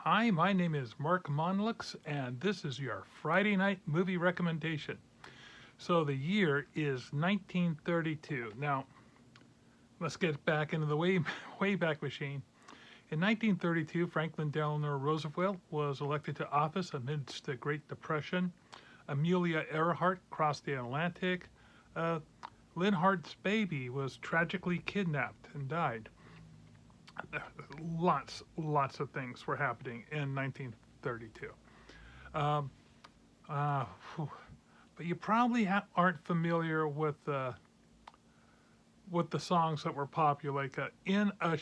Hi, my name is Mark Monlux, and this is your Friday night movie recommendation. So the year is 1932. Now, let's get back into the way back machine. In 1932, Franklin Delano Roosevelt was elected to office amidst the Great Depression. Amelia Earhart crossed the Atlantic. Uh, Linhart's baby was tragically kidnapped and died. Lots of things were happening in 1932. Um, uh, but you probably aren't familiar with the songs that were popular, like in a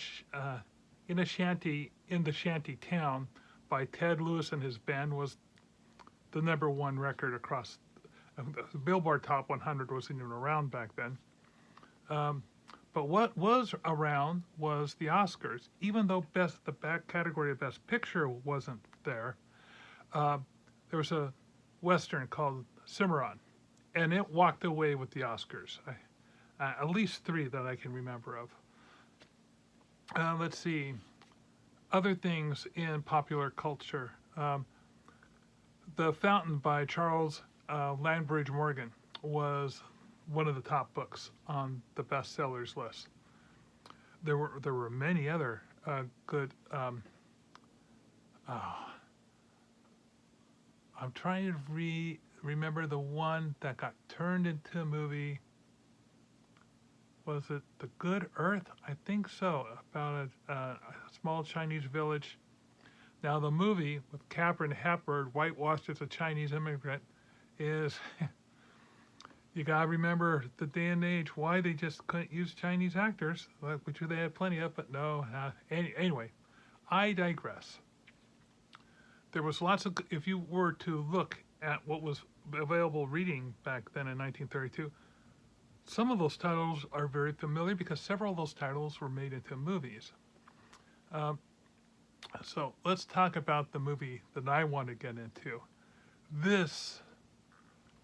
shanty in the shanty town by Ted Lewis and his band was the number one record across the Billboard Top 100 wasn't even around back then. Um, but what was around was the Oscars. Even though the back category of Best Picture wasn't there, uh, there was a Western called Cimarron, and it walked away with the Oscars. At least three that I can remember of. Let's see. Other things in popular culture. The Fountain by Charles Landbridge Morgan was one of the top books on the bestsellers list. There were many other good. Oh, I'm trying to remember the one that got turned into a movie. Was it The Good Earth? I think so. About a small Chinese village. Now the movie with Katharine Hepburn, whitewashed as a Chinese immigrant, is you gotta remember the day and age why they just couldn't use Chinese actors, which they had plenty of, but no. Anyway, I digress. There was lots of. If you were to look at what was available reading back then in 1932. Some of those titles are very familiar because several of those titles were made into movies. So let's talk about the movie that I want to get into.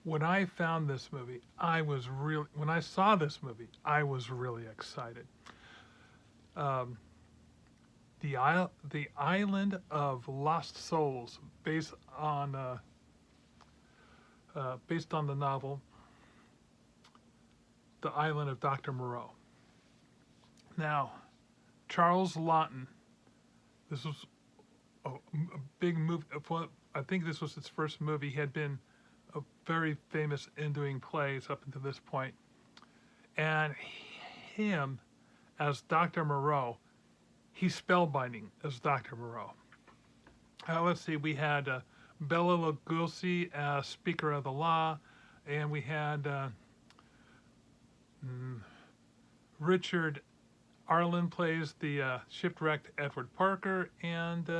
When I found this movie, when I saw this movie, I was really excited. Um, the Island of Lost Souls, based on the novel The Island of Dr. Moreau. Now, Charles Laughton, this was a big movie. I think this was his first movie. He had been very famous in doing plays up until this point. And him, as Dr. Moreau, he's spellbinding as Dr. Moreau. Let's see, we had Bela Lugosi as Speaker of the Law, and we had Richard Arlen plays the shipwrecked Edward Parker, and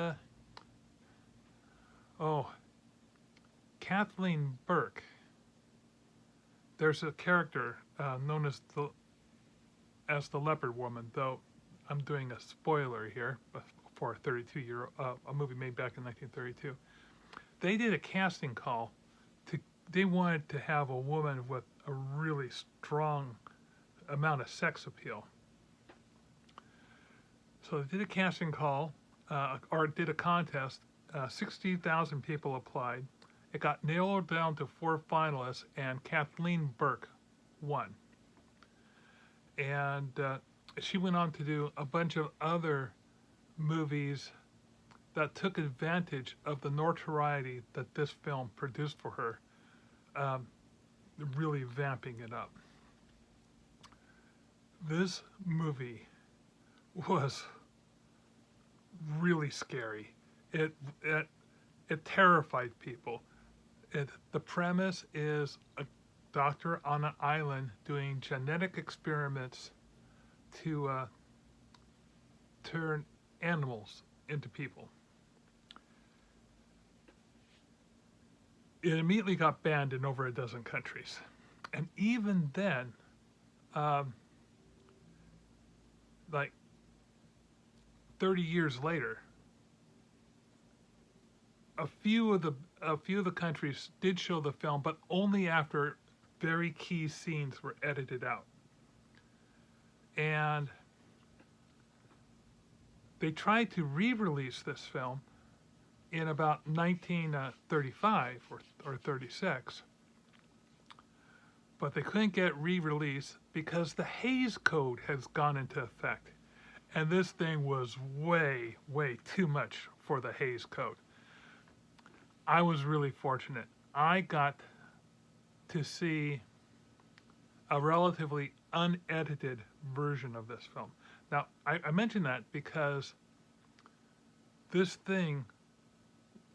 Kathleen Burke. There's a character known as the Leopard Woman, though I'm doing a spoiler here for a movie made back in 1932. They did a casting call. They wanted to have a woman with a really strong amount of sex appeal. So they did a casting call, or did a contest. 60,000 people applied. It got nailed down to 4 finalists, and Kathleen Burke won. And she went on to do a bunch of other movies that took advantage of the notoriety that this film produced for her, really vamping it up. This movie was really scary. It terrified people. The premise is a doctor on an island doing genetic experiments to turn animals into people. It immediately got banned in over a dozen countries. And even then, like 30 years later, a few of the countries did show the film, but only after very key scenes were edited out. And they tried to re-release this film, in about 1935 or 36, but they couldn't get re-released because the Hays Code has gone into effect. And this thing was way, way too much for the Hays Code. I was really fortunate. I got to see a relatively unedited version of this film. Now, I mention that because this thing,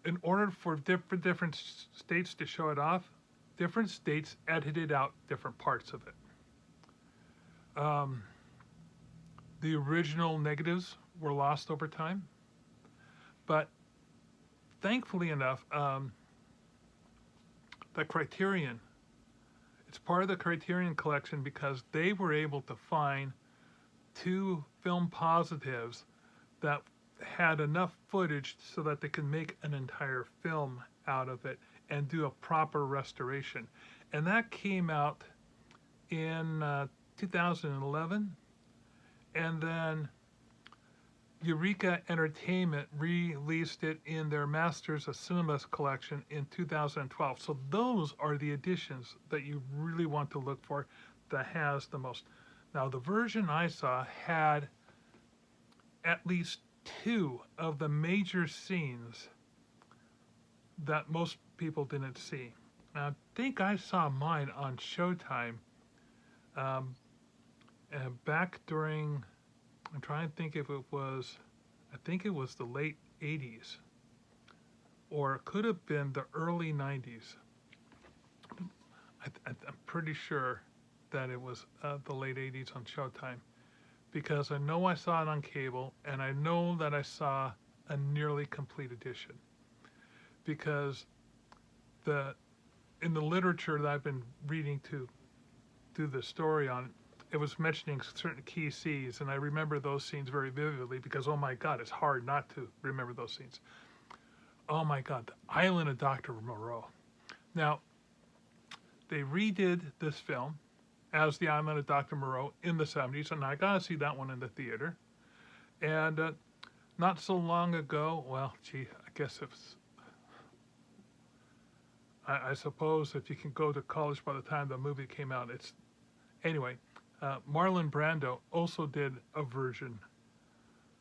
in order for different states to show it off, different states edited out different parts of it. The original negatives were lost over time, but thankfully enough, the Criterion, it's part of the Criterion collection because they were able to find 2 film positives that had enough footage so that they could make an entire film out of it and do a proper restoration. And that came out in 2011. And then Eureka Entertainment released it in their Masters of Cinemas collection in 2012. So those are the editions that you really want to look for that has the most. Now, the version I saw had at least 2 of the major scenes that most people didn't see. Now, I think I saw mine on Showtime back during, I'm trying to think if it was, I think it was the late 80s, or it could have been the early 90s. I'm pretty sure that it was the late 80s on Showtime, because I know I saw it on cable, and I know that I saw a nearly complete edition, because in the literature that I've been reading to do the story on, it was mentioning certain key scenes, and I remember those scenes very vividly because, oh my God, it's hard not to remember those scenes. Oh my God, the Island of Dr. Moreau. Now, they redid this film as The Island of Dr. Moreau in the 70s, and I got to see that one in the theater. And not so long ago, well, gee, I guess it's, I suppose if you can go to college by the time the movie came out, it's, anyway, Marlon Brando also did a version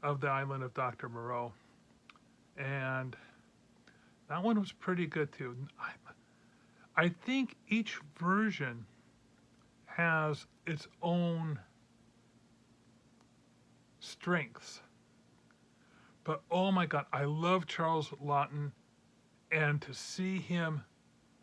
of The Island of Dr. Moreau, and that one was pretty good too. I think each version has its own strengths, but oh my God, I love Charles Laughton, and to see him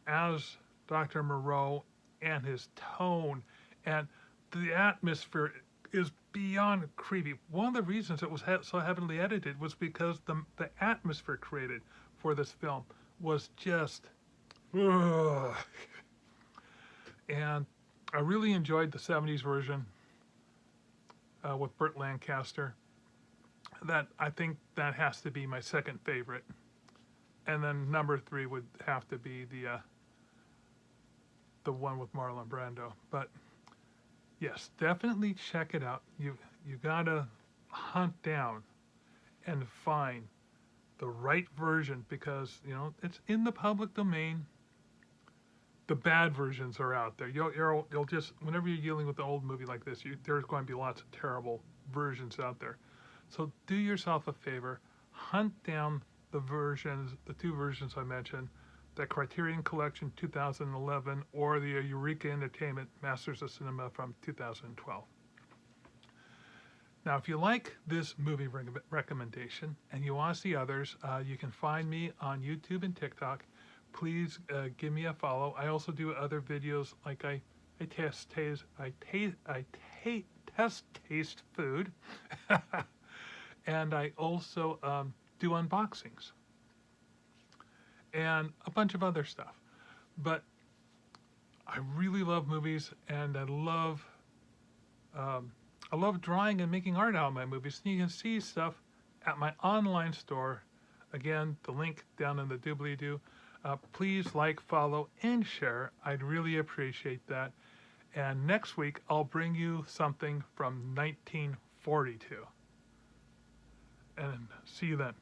as Dr. Moreau and his tone and the atmosphere is beyond creepy. One of the reasons it was so heavily edited was because the atmosphere created for this film was just, ugh. And I really enjoyed the 70s version with Burt Lancaster. That, I think that has to be my second favorite. And then number 3 would have to be the one with Marlon Brando. But yes, definitely check it out. You gotta hunt down and find the right version, because it's in the public domain. The bad versions are out there. You'll just, whenever you're dealing with an old movie like this, there's going to be lots of terrible versions out there. So do yourself a favor, hunt down the 2 versions I mentioned, the Criterion Collection 2011 or the Eureka Entertainment Masters of Cinema from 2012. Now, if you like this movie recommendation and you want to see others, you can find me on YouTube and TikTok. Please give me a follow. I also do other videos, like I test taste food, and I also do unboxings and a bunch of other stuff. But I really love movies, and I love drawing and making art out of my movies. And you can see stuff at my online store. Again, the link down in the doobly-doo. Please like, follow, and share. I'd really appreciate that. And next week, I'll bring you something from 1942. And see you then.